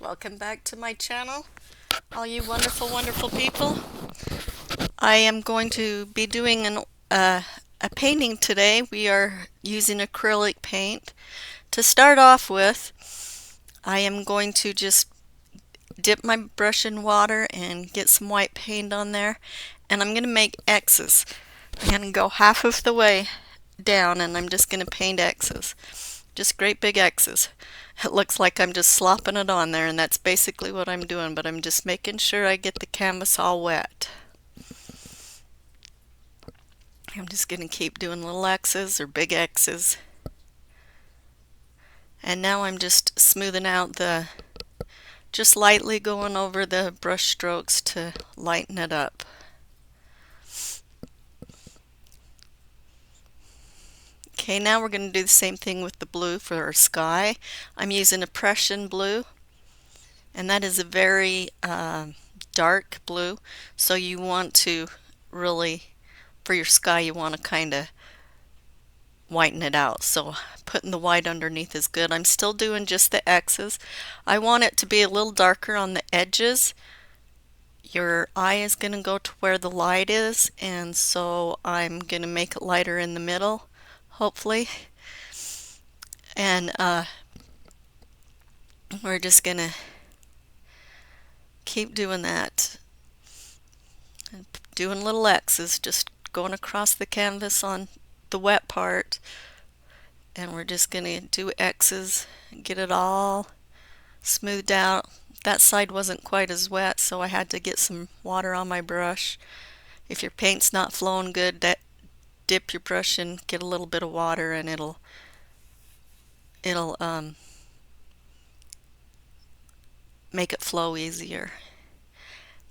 Welcome back to my channel, all you wonderful, wonderful people. I am going to be doing a painting today. We are using acrylic paint. To start off with, I am going to just dip my brush in water and get some white paint on there. And I'm going to make X's. I'm going to go half of the way down and I'm just going to paint X's. Just great big X's. It looks like I'm just slopping it on there, and that's basically what I'm doing, but I'm just making sure I get the canvas all wet. I'm just going to keep doing little X's or big X's. And now I'm just smoothing out just lightly going over the brush strokes to lighten it up. Okay, now we're going to do the same thing with the blue for our sky. I'm using a Prussian blue, and that is a very dark blue, so you want to really, for your sky, you want to kind of whiten it out. So putting the white underneath is good. I'm still doing just the X's. I want it to be a little darker on the edges. Your eye is going to go to where the light is, and so I'm going to make it lighter in the middle, hopefully. And we're just going to keep doing that. Doing little X's, just going across the canvas on the wet part. And we're just going to do X's, get it all smoothed out. That side wasn't quite as wet, so I had to get some water on my brush. If your paint's not flowing good, dip your brush and get a little bit of water, and it'll make it flow easier.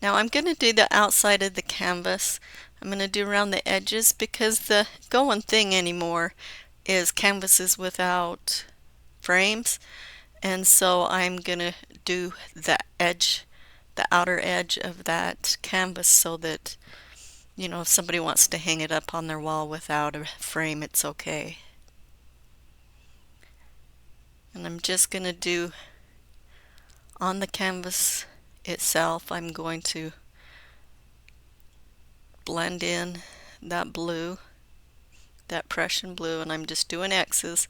Now I'm going to do the outside of the canvas. I'm going to do around the edges because the going thing anymore is canvases without frames, and so I'm going to do the edge, the outer edge of that canvas, so that, you know, if somebody wants to hang it up on their wall without a frame, it's okay. And I'm just going to do on the canvas itself, I'm going to blend in that blue, that Prussian blue, and I'm just doing X's.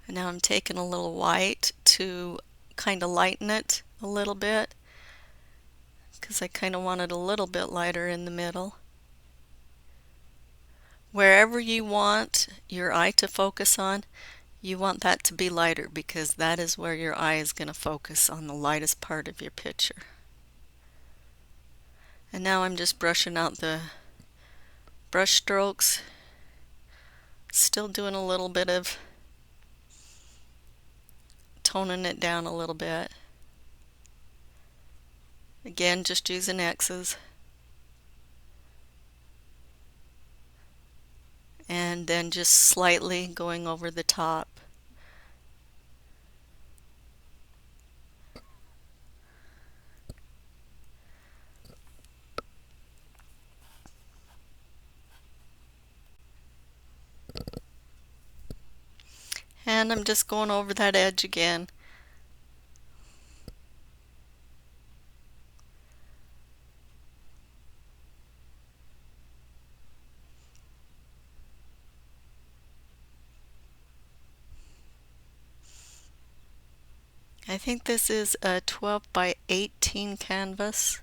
And now I'm taking a little white to kind of lighten it a little bit, because I kind of want it a little bit lighter in the middle. Wherever you want your eye to focus on, you want that to be lighter, because that is where your eye is going to focus, on the lightest part of your picture. And now I'm just brushing out the brush strokes, still doing a little bit of toning it down a little bit. Again, just using X's. And then just slightly going over the top. And I'm just going over that edge again. I think this is a 12 by 18 canvas.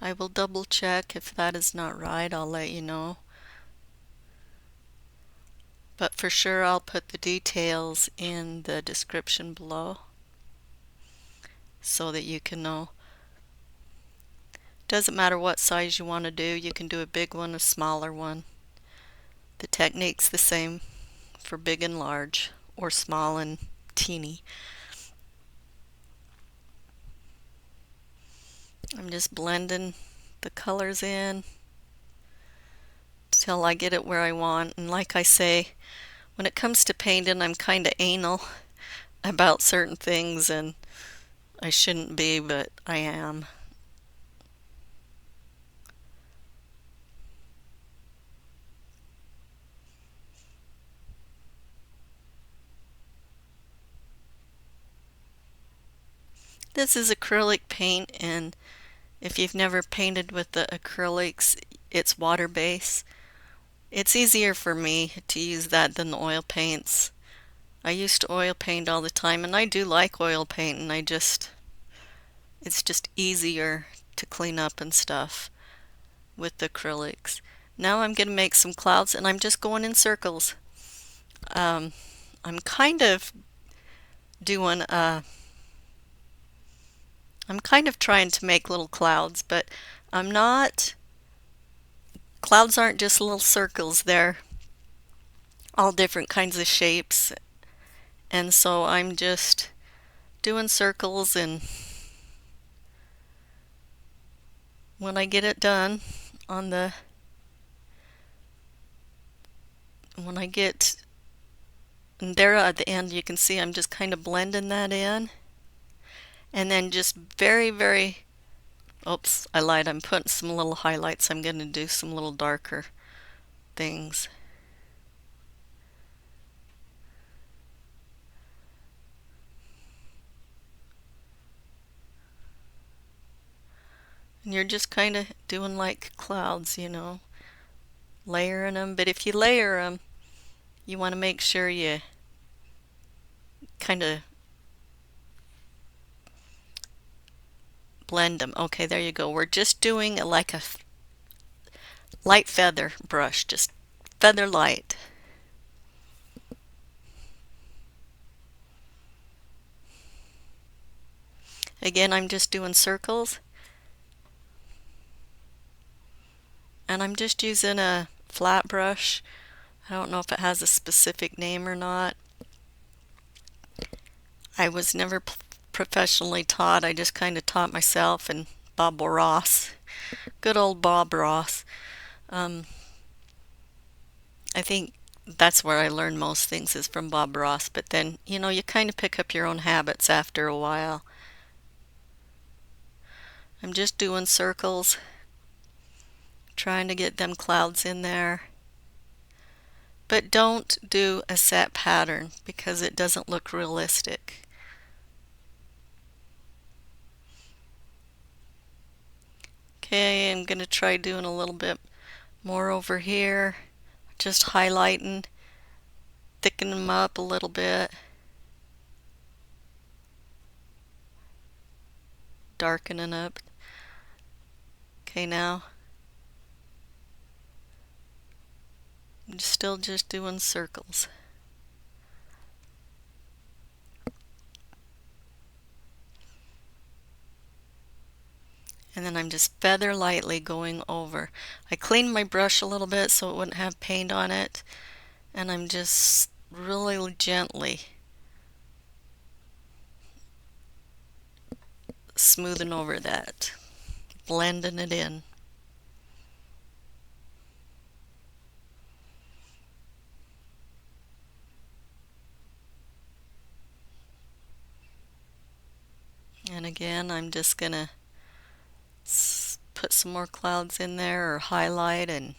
I will double check. If that is not right, I'll let you know. But for sure, I'll put the details in the description below so that you can know. Doesn't matter what size you want to do. You can do a big one, a smaller one. The technique's the same for big and large, or small and teeny. I'm just blending the colors in till I get it where I want. And like I say, when it comes to painting, I'm kind of anal about certain things, and I shouldn't be, but I am. This is acrylic paint, and if you've never painted with the acrylics, it's water based. It's easier for me to use that than the oil paints. I used to oil paint all the time, and I do like oil paint, and it's just easier to clean up and stuff with the acrylics. Now I'm going to make some clouds, and I'm just going in circles. Um, I'm kind of doing I'm kind of trying to make little clouds, but I'm not. Clouds aren't just little circles, they're all different kinds of shapes. And so I'm just doing circles, and when I get it done on the when I get there at the end, you can see I'm just kind of blending that in, and then just very oops, I lied, I'm putting some little highlights. I'm going to do some little darker things. And you're just kind of doing like clouds, layering them. But if you layer them, you want to make sure you kind of blend them. Okay, there you go. We're just doing like a light feather brush, just feather light. Again, I'm just doing circles, and I'm just using a flat brush. I don't know if it has a specific name or not. I was never professionally taught. I just kind of taught myself and Bob Ross. Good old Bob Ross. I think that's where I learned most things is from Bob Ross. But then, you kind of pick up your own habits after a while. I'm just doing circles, trying to get them clouds in there. But don't do a set pattern because it doesn't look realistic. Okay, I'm going to try doing a little bit more over here. Just highlighting, thickening them up a little bit. Darkening up. Okay, now I'm still just doing circles. And then I'm just feather lightly going over. I cleaned my brush a little bit so it wouldn't have paint on it. And I'm just really gently smoothing over that, blending it in. And again, I'm just gonna put some more clouds in there or highlight and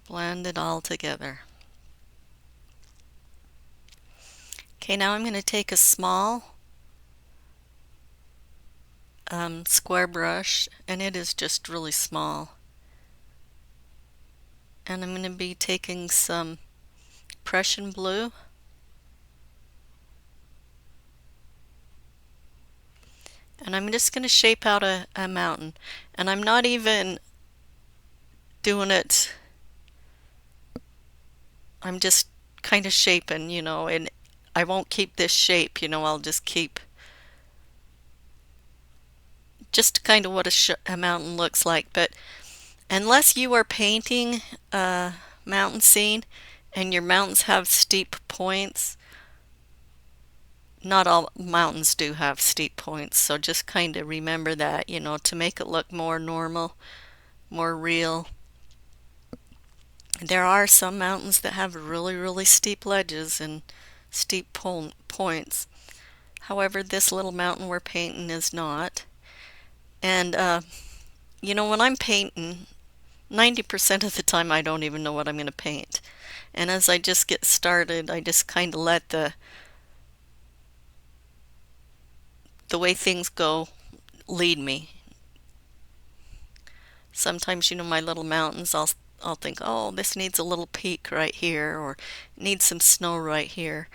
blend it all together. Okay, now I'm going to take a small square brush, and it is just really small. And I'm going to be taking some Prussian blue. And I'm just going to shape out a mountain. And I'm not even doing it, I'm just kind of shaping, and I won't keep this shape, I'll just keep just kind of what a mountain looks like. But unless you are painting a mountain scene and your mountains have steep points, not all mountains do have steep points, so just kind of remember that, to make it look more normal, more real. There are some mountains that have really steep ledges and steep points. However, this little mountain we're painting is not. And when I'm painting, 90% of the time I don't even know what I'm going to paint. And as I just get started, I just kind of let the way things go lead me. Sometimes, my little mountains, I'll think, oh, this needs a little peak right here, or needs some snow right here.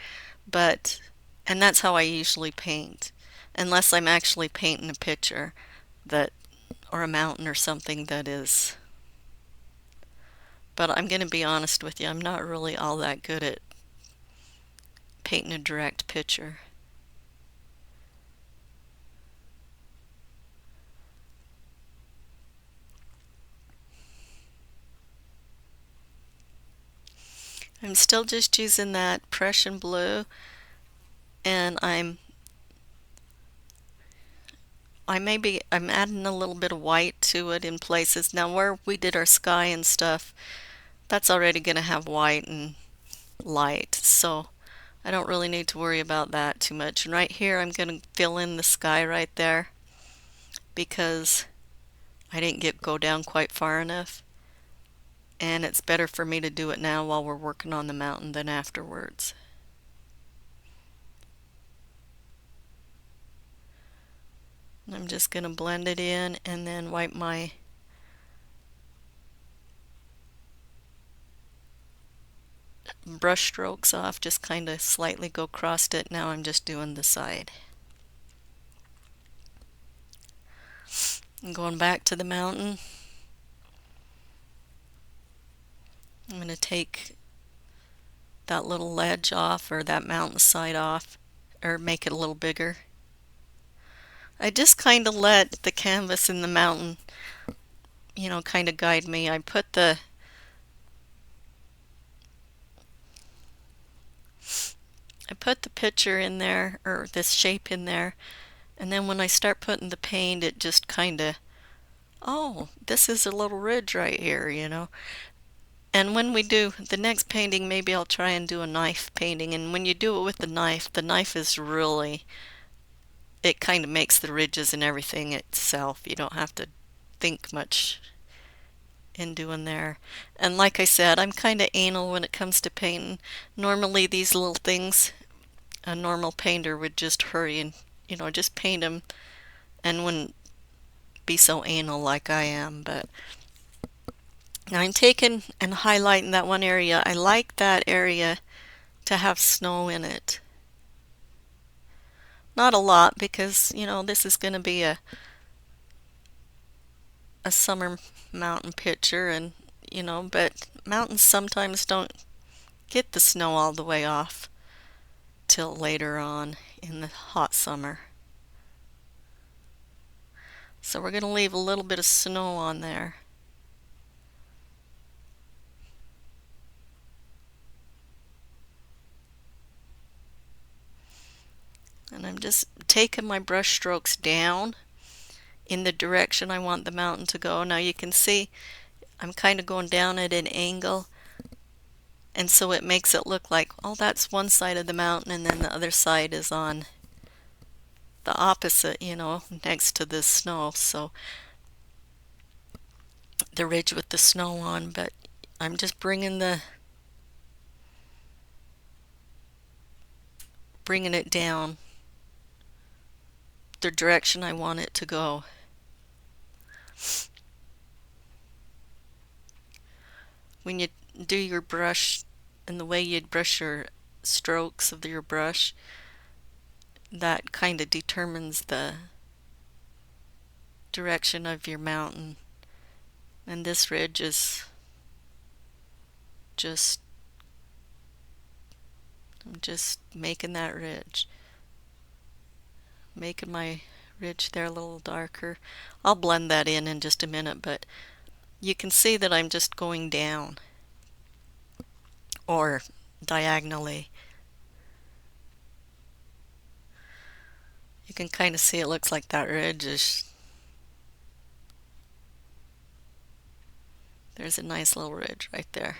But, and that's how I usually paint, unless I'm actually painting a picture that, or a mountain or something that is. But I'm going to be honest with you, I'm not really all that good at painting a direct picture. I'm still just using that Prussian blue, and I'm adding a little bit of white to it in places. Now where we did our sky and stuff, that's already going to have white and light, so I don't really need to worry about that too much. And right here I'm going to fill in the sky right there because I didn't go down quite far enough. And it's better for me to do it now while we're working on the mountain than afterwards. I'm just going to blend it in and then wipe my brush strokes off, just kind of slightly go across it. Now I'm just doing the side. I'm going back to the mountain. I'm going to take that little ledge off, or that mountainside off, or make it a little bigger. I just kind of let the canvas in the mountain, kind of guide me. I put the picture in there, or this shape in there, and then when I start putting the paint, it just kind of, oh, this is a little ridge right here. And when we do the next painting, maybe I'll try and do a knife painting. And when you do it with the knife is really, it kind of makes the ridges and everything itself. You don't have to think much in doing there. And like I said, I'm kind of anal when it comes to painting. Normally these little things, a normal painter would just hurry and, just paint them and wouldn't be so anal like I am. But now I'm taking and highlighting that one area. I like that area to have snow in it. Not a lot because, this is going to be a summer mountain picture, and, but mountains sometimes don't get the snow all the way off till later on in the hot summer. So we're going to leave a little bit of snow on there. And I'm just taking my brush strokes down in the direction I want the mountain to go. Now you can see I'm kind of going down at an angle, and so it makes it look like, oh, that's one side of the mountain and then the other side is on the opposite, next to the snow. So the ridge with the snow on, but I'm just bringing it down the direction I want it to go. When you do your brush and the way you'd brush your strokes of your brush, that kind of determines the direction of your mountain. And this ridge is I'm just making that ridge. Making my ridge there a little darker. I'll blend that in just a minute, but you can see that I'm just going down or diagonally. You can kind of see it looks like that ridge is, there's a nice little ridge right there.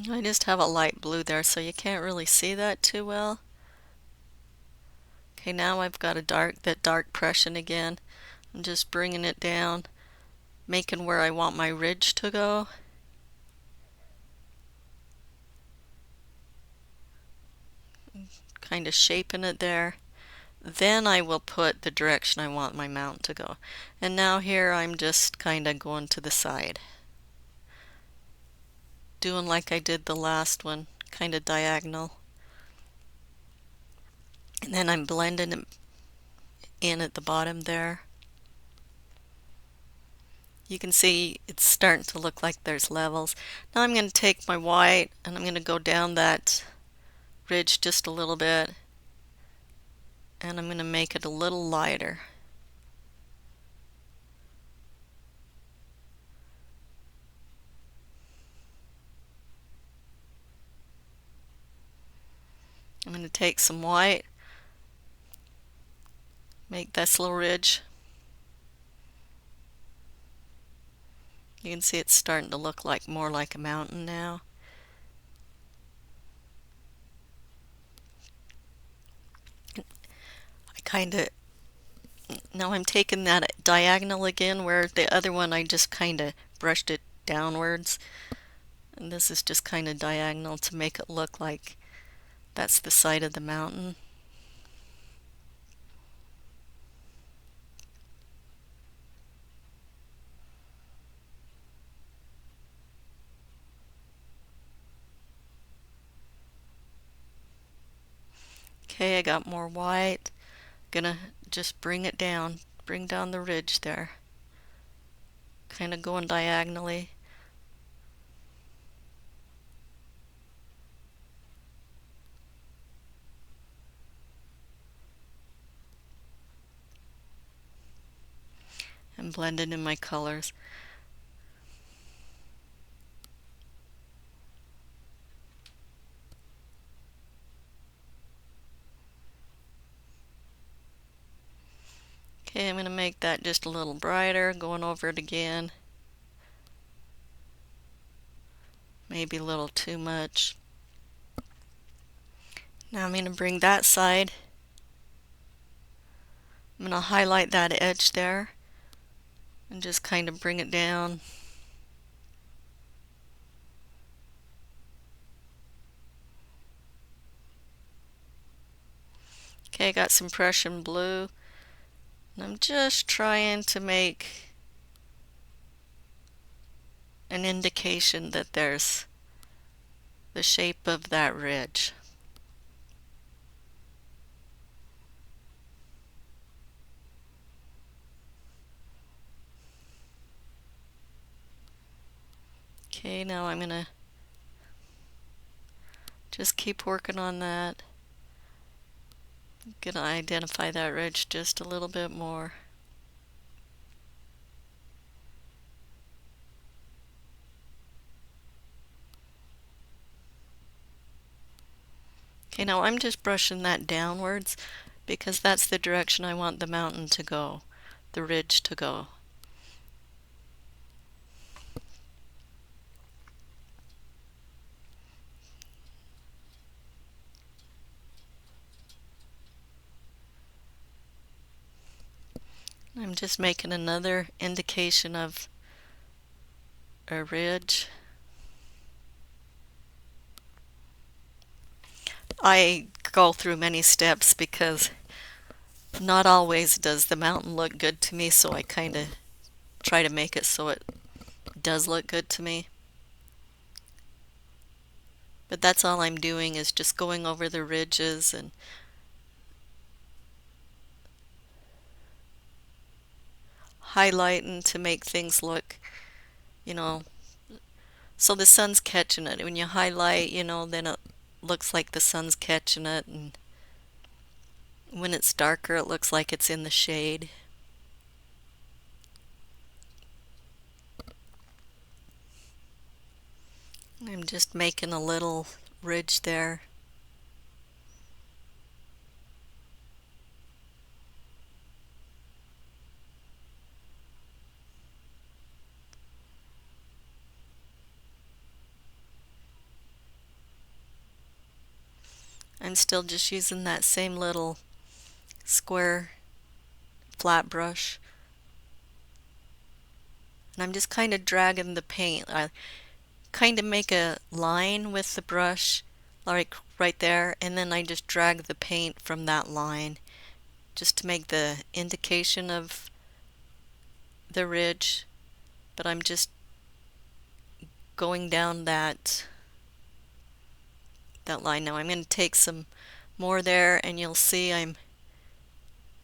I just have a light blue there, so you can't really see that too well. Okay, now I've got that dark Prussian again. I'm just bringing it down, making where I want my ridge to go. Kind of shaping it there. Then I will put the direction I want my mountain to go. And now here I'm just kind of going to the side. Doing like I did the last one, kind of diagonal. And then I'm blending it in at the bottom there. You can see it's starting to look like there's levels. Now I'm going to take my white and I'm going to go down that ridge just a little bit. And I'm going to make it a little lighter. I'm going to take some white, make this little ridge. You can see it's starting to look like more like a mountain now. Now I'm taking that diagonal again, where the other one I just kind of brushed it downwards. And this is just kind of diagonal to make it look like that's the side of the mountain. Okay, I got more white. Gonna just bring it down, bring down the ridge there. Kind of going diagonally. And blending in my colors. Okay, I'm going to make that just a little brighter, going over it again. Maybe a little too much. Now I'm going to bring that side. I'm going to highlight that edge there and just kind of bring it down. Okay, I got some Prussian blue. And I'm just trying to make an indication that there's the shape of that ridge. Okay, now I'm going to just keep working on that. I'm going to identify that ridge just a little bit more. Okay, now I'm just brushing that downwards because that's the direction I want the mountain to go, the ridge to go. I'm just making another indication of a ridge. I go through many steps because not always does the mountain look good to me, so I kind of try to make it so it does look good to me. But that's all I'm doing, is just going over the ridges and highlighting to make things look, you know, so the sun's catching it. When you highlight, then it looks like the sun's catching it, and when it's darker it looks like it's in the shade. I'm just making a little ridge there. I'm still just using that same little square flat brush. And I'm just kind of dragging the paint. I kind of make a line with the brush, like right there, and then I just drag the paint from that line just to make the indication of the ridge. But I'm just going down that line. Now I'm going to take some more there, and you'll see I'm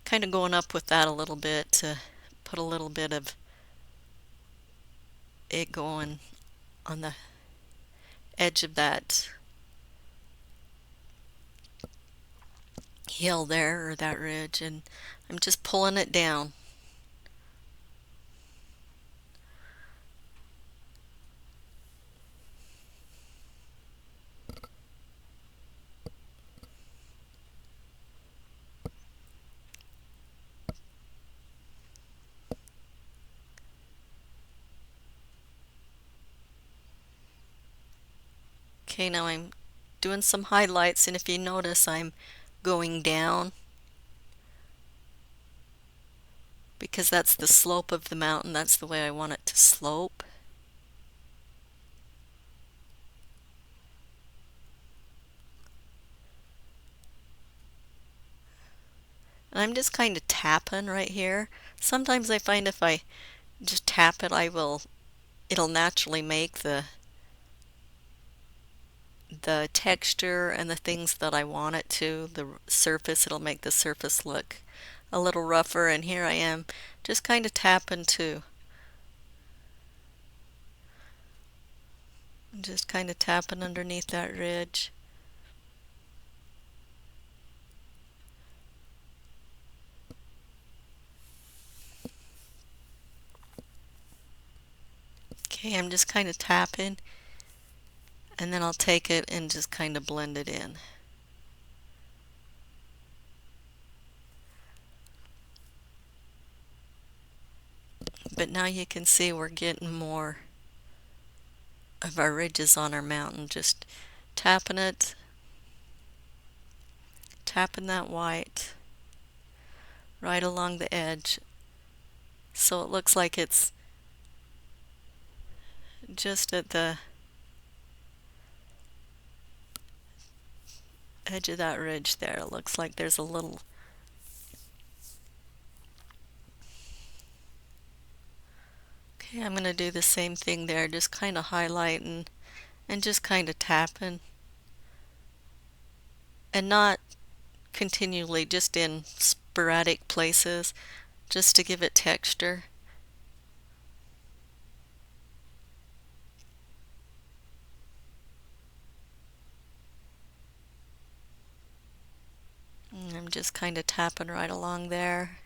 kind of going up with that a little bit to put a little bit of it going on the edge of that hill there, or that ridge, and I'm just pulling it down. Okay, now I'm doing some highlights, and if you notice I'm going down because that's the slope of the mountain. That's the way I want it to slope. And I'm just kind of tapping right here. Sometimes I find if I just tap it, it'll naturally make the texture and the things that I want it to. The surface, it'll make the surface look a little rougher, and here I am just kind of tapping too. Just kind of tapping underneath that ridge. Okay, I'm just kind of tapping, and then I'll take it and just kind of blend it in. But now you can see we're getting more of our ridges on our mountain. Just tapping it, tapping that white right along the edge, so it looks like it's just at the edge of that ridge there. It looks like there's a little. Okay, I'm going to do the same thing there, just kind of highlighting and just kind of tapping, and not continually, just in sporadic places, just to give it texture. And I'm just kind of tapping right along there.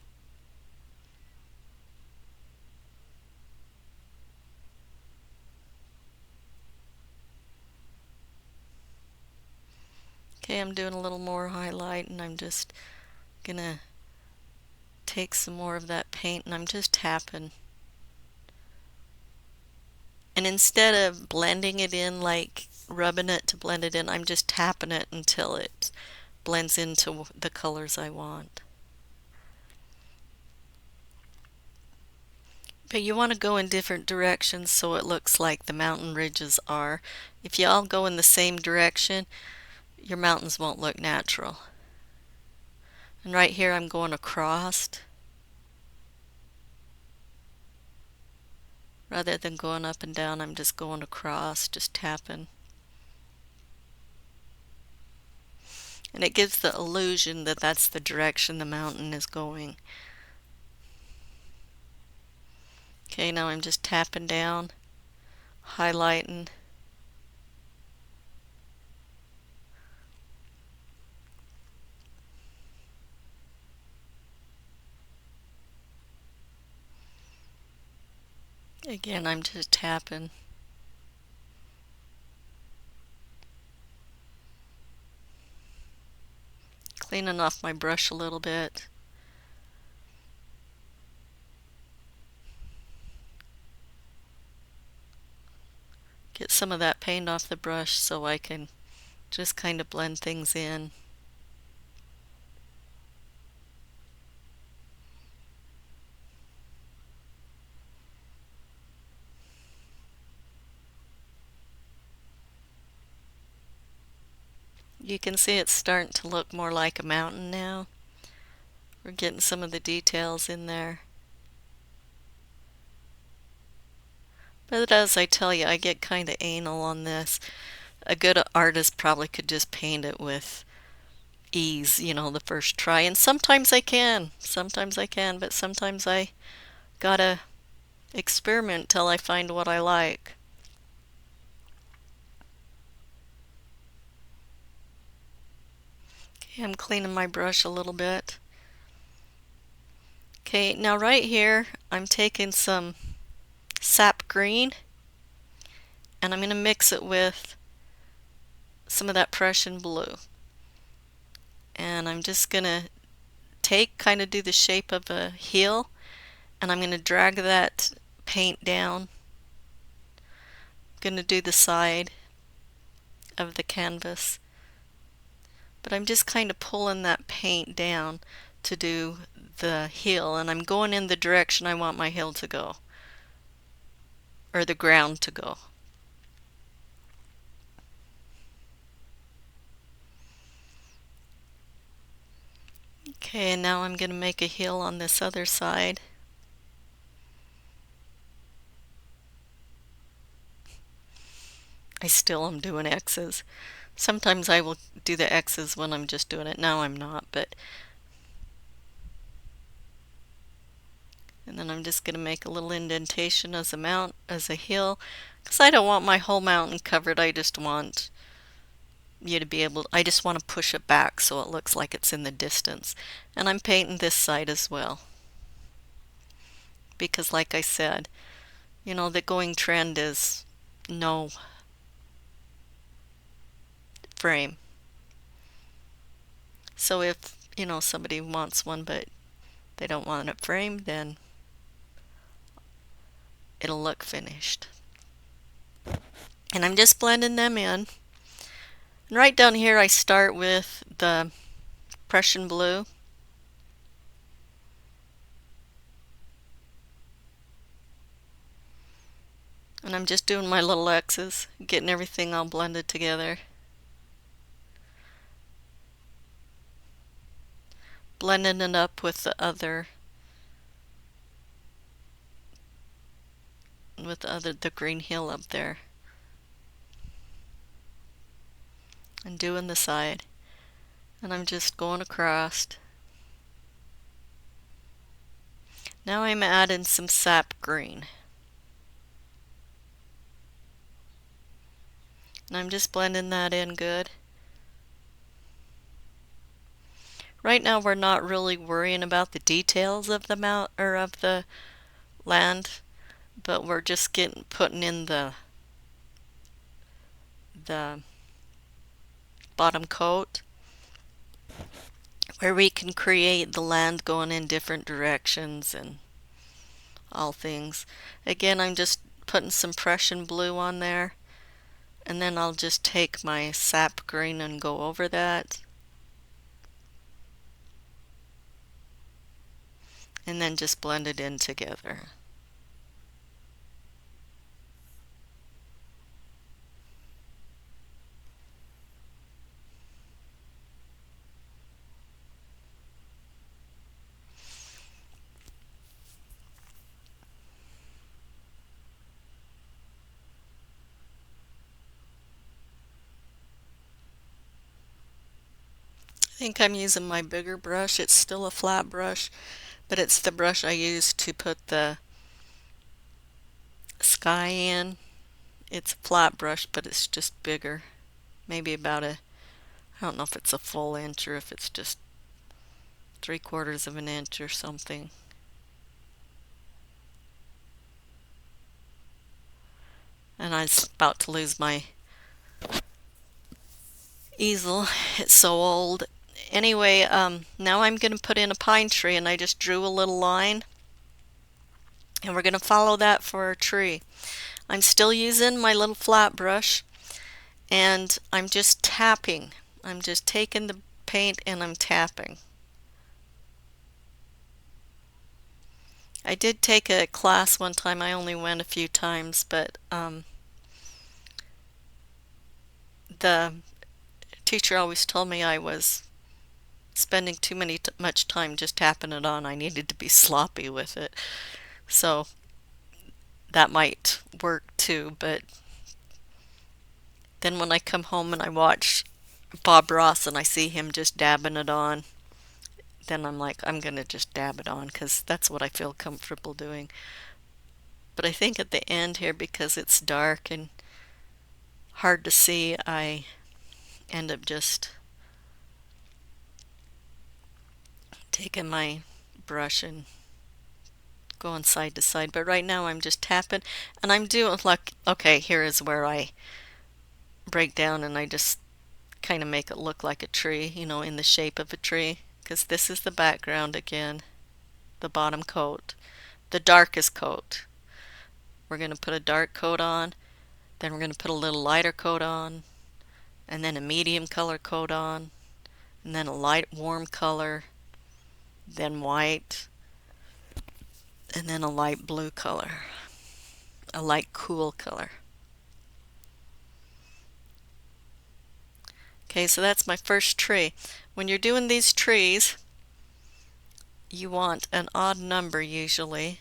Okay, I'm doing a little more highlight, and I'm just gonna take some more of that paint, and I'm just tapping. And instead of blending it in, like rubbing it to blend it in, I'm just tapping it until it blends into the colors I want. But you want to go in different directions so it looks like the mountain ridges are. If you all go in the same direction, your mountains won't look natural. And right here I'm going across. Rather than going up and down, I'm just going across, just tapping. And it gives the illusion that that's the direction the mountain is going. Okay, now I'm just tapping down, highlighting. Again, I'm just tapping. Cleaning off my brush a little bit. Get some of that paint off the brush so I can just kind of blend things in. You can see it's starting to look more like a mountain now. We're getting some of the details in there. But as I tell you, I get kind of anal on this. A good artist probably could just paint it with ease, the first try. And sometimes I can. Sometimes I can, but sometimes I gotta experiment till I find what I like. Okay, I'm cleaning my brush a little bit. Okay, now right here, I'm taking some sap green and I'm going to mix it with some of that Prussian blue. And I'm just going to kind of do the shape of a heel, and I'm going to drag that paint down. I'm going to do the side of the canvas. But I'm just kind of pulling that paint down to do the heel, and I'm going in the direction I want my heel to go, or the ground to go. Okay, and now I'm going to make a heel on this other side. I still am doing X's. Sometimes I will do the X's when I'm just doing it. Now I'm not, but... And then I'm just going to make a little indentation as a heel, because I don't want my whole mountain covered. I just want you to be able, I just want to push it back so it looks like it's in the distance. And I'm painting this side as well, because like I said, the going trend is no frame. So if somebody wants one but they don't want it framed, then it'll look finished. And I'm just blending them in. And right down here I start with the Prussian blue. And I'm just doing my little X's, getting everything all blended together. Blending it up with the green heel up there. And doing the side. And I'm just going across. Now I'm adding some sap green. And I'm just blending that in good. Right now we're not really worrying about the details of the land, but we're just putting in the bottom coat, where we can create the land going in different directions and all things. Again, I'm just putting some Prussian blue on there, and then I'll just take my sap green and go over that, and then just blend it in together. I think I'm using my bigger brush. It's still a flat brush, but it's the brush I used to put the sky in. It's a flat brush, but it's just bigger. Maybe about I don't know if it's a full inch or if it's just 3/4 of an inch or something. And I was about to lose my easel. It's so old. Anyway, now I'm going to put in a pine tree, and I just drew a little line. And we're going to follow that for our tree. I'm still using my little flat brush, and I'm just tapping. I'm just taking the paint and I'm tapping. I did take a class one time. I only went a few times, but the teacher always told me I was spending much time just tapping it on. I needed to be sloppy with it. So that might work too, but then when I come home and I watch Bob Ross and I see him just dabbing it on, then I'm like, I'm gonna just dab it on because that's what I feel comfortable doing. But I think at the end here, because it's dark and hard to see, I end up just taking my brush and going side to side. But right now I'm just tapping and I'm doing like, okay, here is where I break down and I just kind of make it look like a tree, you know, in the shape of a tree. Because this is the background again, the bottom coat, the darkest coat. We're going to put a dark coat on, then we're going to put a little lighter coat on, and then a medium color coat on, and then a light warm color, then white, and then a light blue color, a light cool color. Okay, so that's my first tree. When you're doing these trees, you want an odd number usually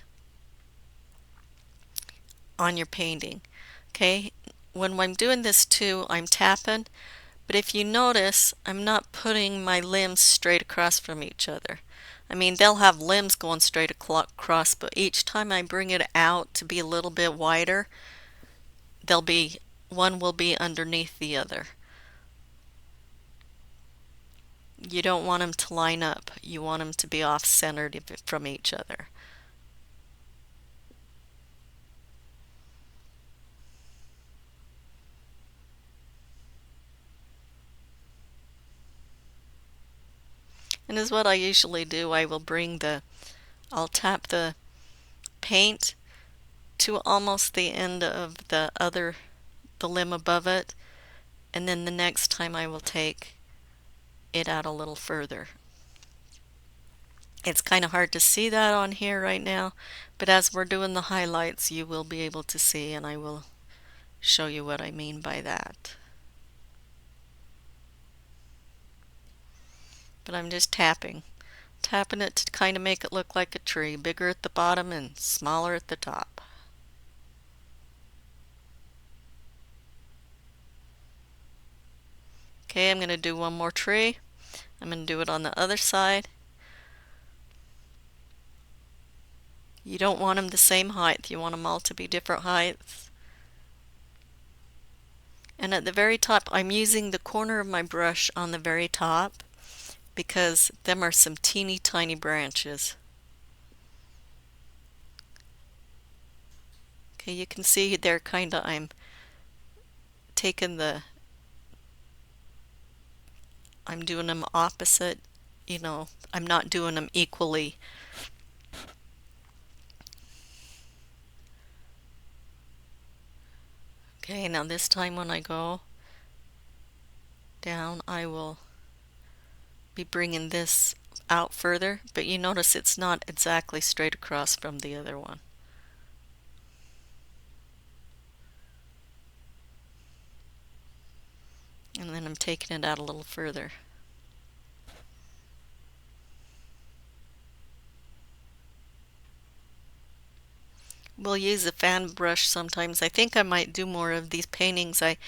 on your painting. Okay, when I'm doing this too, I'm tapping, but if you notice, I'm not putting my limbs straight across from each other. I mean, they'll have limbs going straight across, but each time I bring it out to be a little bit wider, they'll be one will be underneath the other. You don't want them to line up. You want them to be off-centered from each other. And is what I usually do. I'll tap the paint to almost the end of the limb above it, and then the next time I will take it out a little further. It's kind of hard to see that on here right now, but as we're doing the highlights, you will be able to see, and I will show you what I mean by that. But I'm just tapping it to kind of make it look like a tree, bigger at the bottom and smaller at the top. Okay, I'm going to do one more tree. I'm going to do it on the other side. You don't want them the same height. You want them all to be different heights. And at the very top, I'm using the corner of my brush on the very top because them are some teeny tiny branches. Okay, you can see they're I'm taking I'm doing them opposite, you know, I'm not doing them equally. Okay, now this time when I go down, I will be bringing this out further, but you notice it's not exactly straight across from the other one. And then I'm taking it out a little further. We'll use a fan brush sometimes. I think I might do more of these paintings. I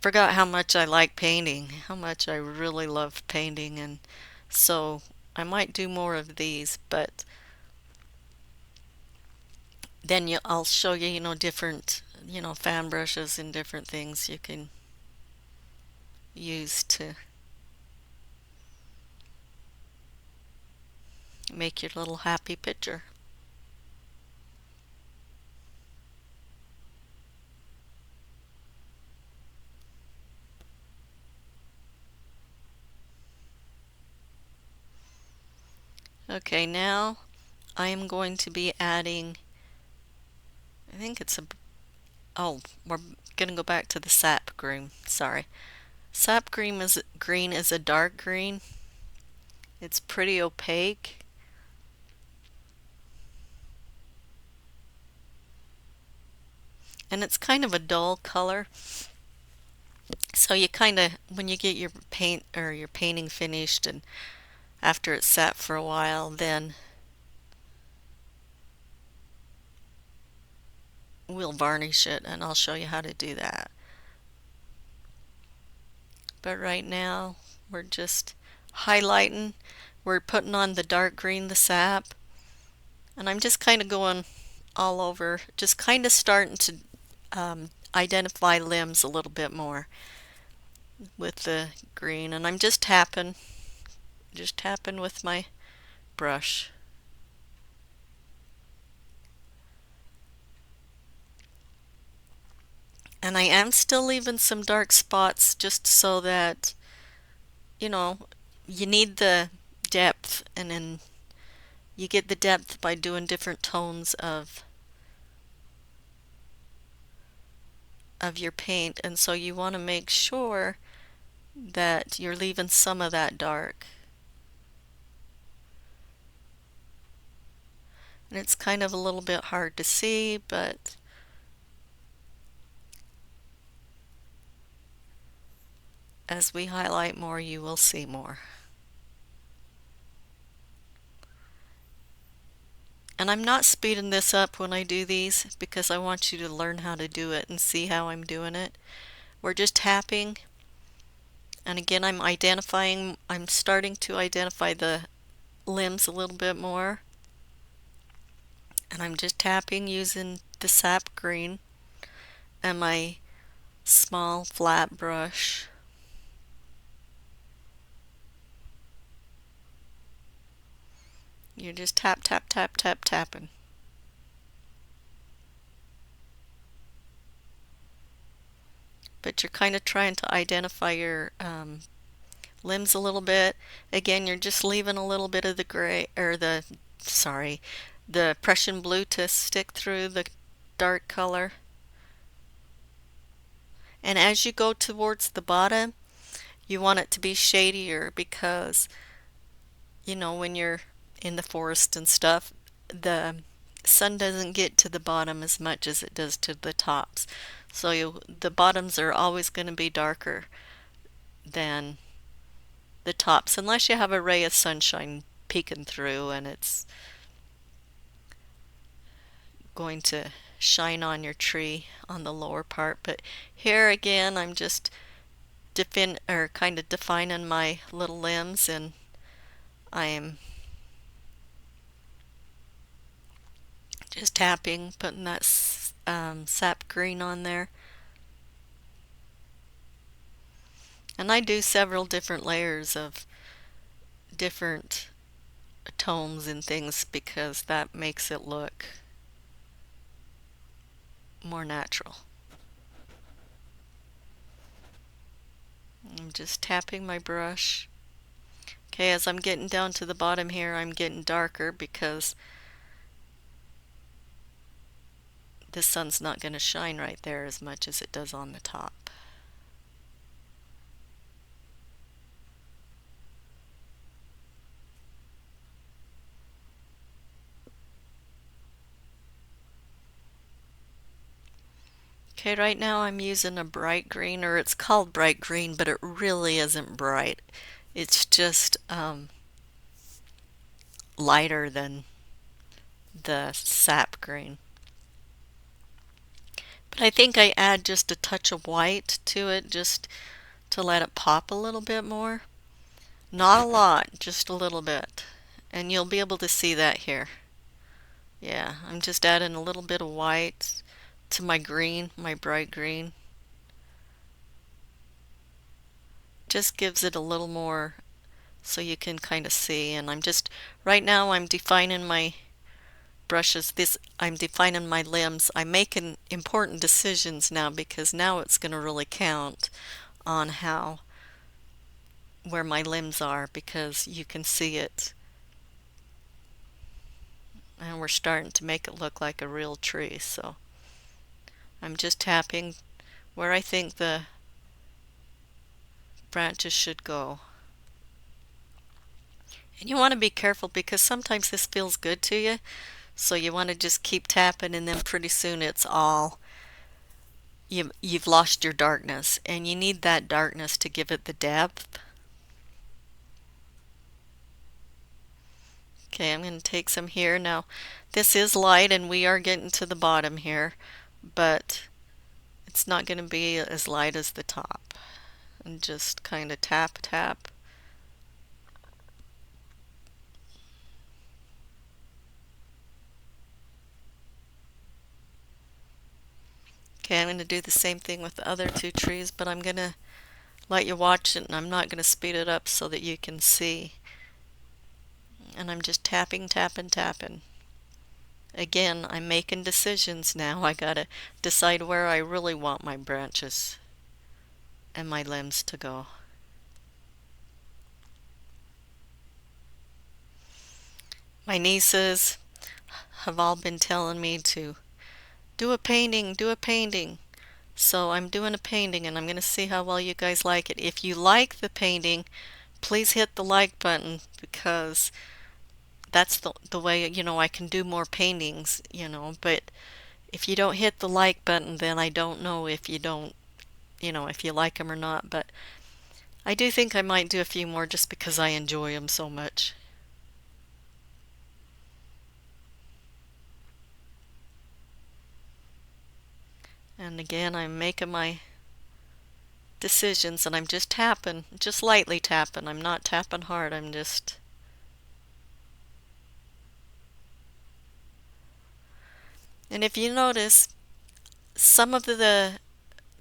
forgot how much I like painting, how much I really love painting, and so I might do more of these, but then I'll show you, you know, different, you know, fan brushes and different things you can use to make your little happy picture. Okay, now I am going to be adding, I think it's oh, we're going to go back to the sap green, sorry. Sap green is a dark green. It's pretty opaque. And it's kind of a dull color. So you kind of, when you get your paint or your painting finished and after it's sat for a while, then we'll varnish it and I'll show you how to do that. But right now we're just highlighting. We're putting on the dark green, the sap, and I'm just kind of going all over, just kind of starting to identify limbs a little bit more with the green, and I'm just tapping with my brush. And I am still leaving some dark spots just so that, you know, you need the depth, and then you get the depth by doing different tones of your paint, and so you want to make sure that you're leaving some of that dark. And it's kind of a little bit hard to see, but as we highlight more, you will see more. And I'm not speeding this up when I do these because I want you to learn how to do it and see how I'm doing it. We're just tapping, and again I'm starting to identify the limbs a little bit more. And I'm just tapping using the sap green and my small flat brush. You're just tap, tap, tap, tap, tapping. But you're kind of trying to identify your limbs a little bit. Again, you're just leaving a little bit of the gray, or the Prussian blue to stick through the dark color. And as you go towards the bottom, you want it to be shadier because, when you're in the forest and stuff, the sun doesn't get to the bottom as much as it does to the tops. So the bottoms are always going to be darker than the tops, unless you have a ray of sunshine peeking through and it's going to shine on your tree on the lower part. But here again, I'm just kind of defining my little limbs, and I'm just tapping, putting that sap green on there. And I do several different layers of different tones and things because that makes it look more natural. I'm just tapping my brush. Okay, as I'm getting down to the bottom here, I'm getting darker because the sun's not going to shine right there as much as it does on the top. Okay, right now I'm using a bright green, or it's called bright green, but it really isn't bright. It's just lighter than the sap green. But I think I add just a touch of white to it just to let it pop a little bit more. Not a lot, just a little bit. And you'll be able to see that here. Yeah, I'm just adding a little bit of white to my green, my bright green. Just gives it a little more so you can kind of see. And right now I'm defining my brushes. I'm defining my limbs. I'm making important decisions now because now it's going to really count on where my limbs are, because you can see it. And we're starting to make it look like a real tree. So I'm just tapping where I think the branches should go. And you want to be careful because sometimes this feels good to you. So you want to just keep tapping, and then pretty soon it's all you've lost your darkness, and you need that darkness to give it the depth. Okay, I'm going to take some here. Now, this is light and we are getting to the bottom here, but it's not going to be as light as the top. And just kind of tap, tap. Okay, I'm going to do the same thing with the other two trees, but I'm going to let you watch it and I'm not going to speed it up so that you can see. And I'm just tapping, tapping, tapping. Again, I'm making decisions now. I gotta decide where I really want my branches and my limbs to go. My nieces have all been telling me to do a painting, do a painting. So I'm doing a painting and I'm going to see how well you guys like it. If you like the painting, please hit the like button because that's the way, I can do more paintings, but if you don't hit the like button, then I don't know if you don't, if you like them or not, but I do think I might do a few more just because I enjoy them so much. And again, I'm making my decisions and I'm just tapping, just lightly tapping. I'm not tapping hard, I'm just... And if you notice, some of the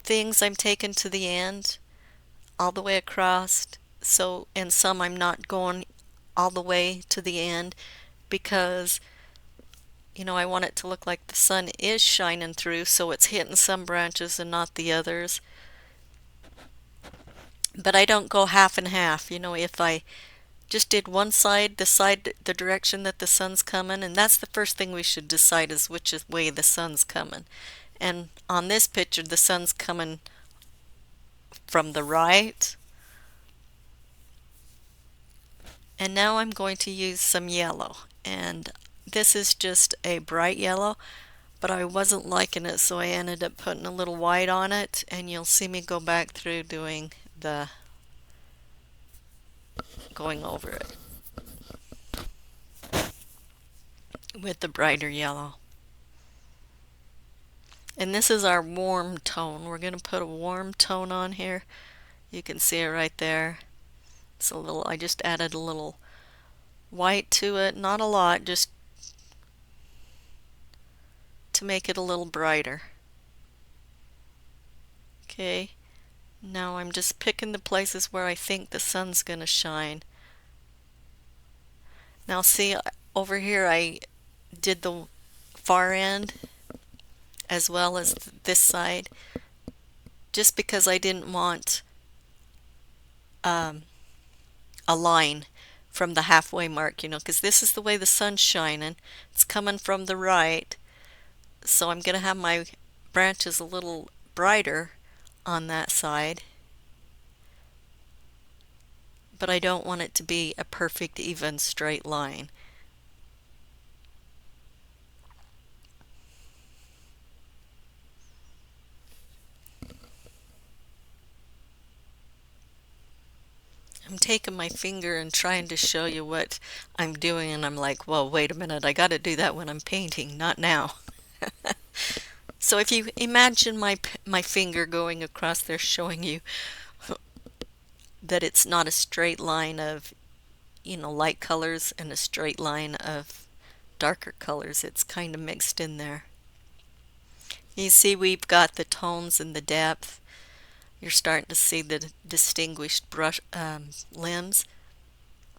things I'm taking to the end, all the way across, and some I'm not going all the way to the end because, I want it to look like the sun is shining through, so it's hitting some branches and not the others. But I don't go half and half, if I just did one side, the direction that the sun's coming, and that's the first thing we should decide is which way the sun's coming. And on this picture, the sun's coming from the right. And now I'm going to use some yellow. And this is just a bright yellow, but I wasn't liking it, so I ended up putting a little white on it, and you'll see me go back through doing going over it with the brighter yellow. And this is our warm tone. We're going to put a warm tone on here. You can see it right there. It's a little, I just added a little white to it, not a lot, just to make it a little brighter. Okay, now I'm just picking the places where I think the sun's going to shine. Now see, over here I did the far end as well as this side, just because I didn't want a line from the halfway mark, because this is the way the sun's shining. It's coming from the right, so I'm going to have my branches a little brighter on that side, but I don't want it to be a perfect even straight line. I'm taking my finger and trying to show you what I'm doing, and I'm like, well, wait a minute, I got to do that when I'm painting, not now. So if you imagine my finger going across there showing you that it's not a straight line of, light colors and a straight line of darker colors, it's kind of mixed in there. You see we've got the tones and the depth. You're starting to see the distinguished limbs,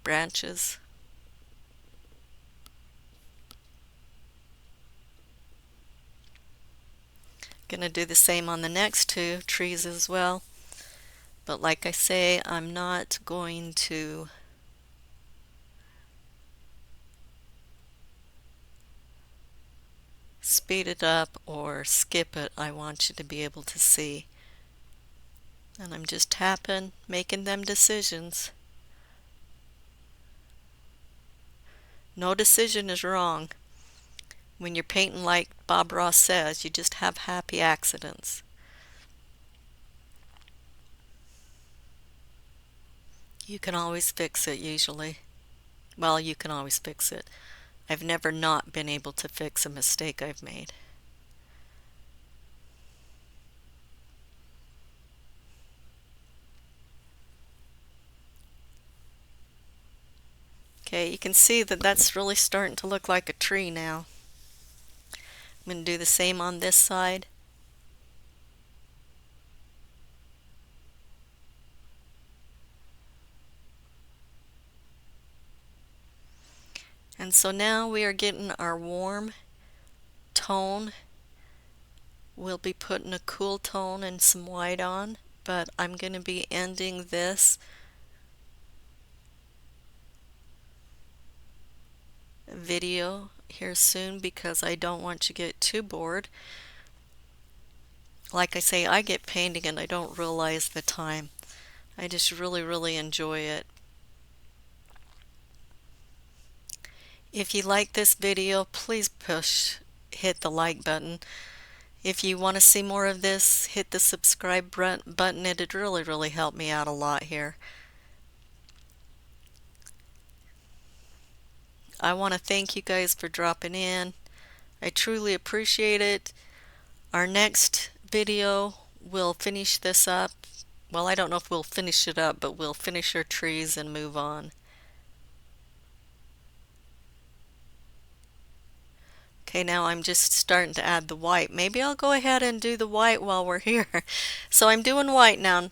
branches. Gonna do the same on the next two trees as well. But like I say, I'm not going to speed it up or skip it. I want you to be able to see. And I'm just tapping, making them decisions. No decision is wrong. When you're painting like Bob Ross says, you just have happy accidents. You can always fix it usually. Well, you can always fix it. I've never not been able to fix a mistake I've made. Okay, you can see that that's really starting to look like a tree now. I'm going to do the same on this side. And so now we are getting our warm tone. We'll be putting a cool tone and some white on, but I'm going to be ending this video here soon because I don't want you to get too bored. Like I say, I get painting and I don't realize the time. I just really enjoy it. If you like this video, please hit the like button. If you want to see more of this, hit the subscribe button. It'd really help me out a lot here. I want to thank you guys for dropping in. I truly appreciate it. Our next video will finish this up. Well, I don't know if we'll finish it up, but we'll finish our trees and move on. Okay, now I'm just starting to add the white. Maybe I'll go ahead and do the white while we're here. So I'm doing white now.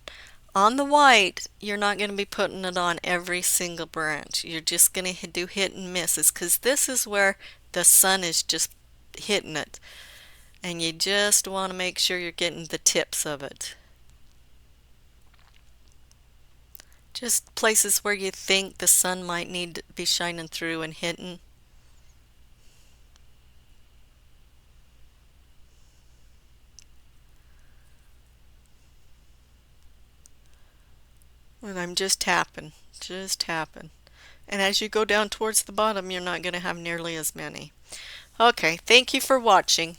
On the white, you're not going to be putting it on every single branch. You're just going to do hit and misses because this is where the sun is just hitting it. And you just want to make sure you're getting the tips of it. Just places where you think the sun might need to be shining through and hitting. And I'm just tapping. And as you go down towards the bottom, you're not going to have nearly as many. Okay, thank you for watching.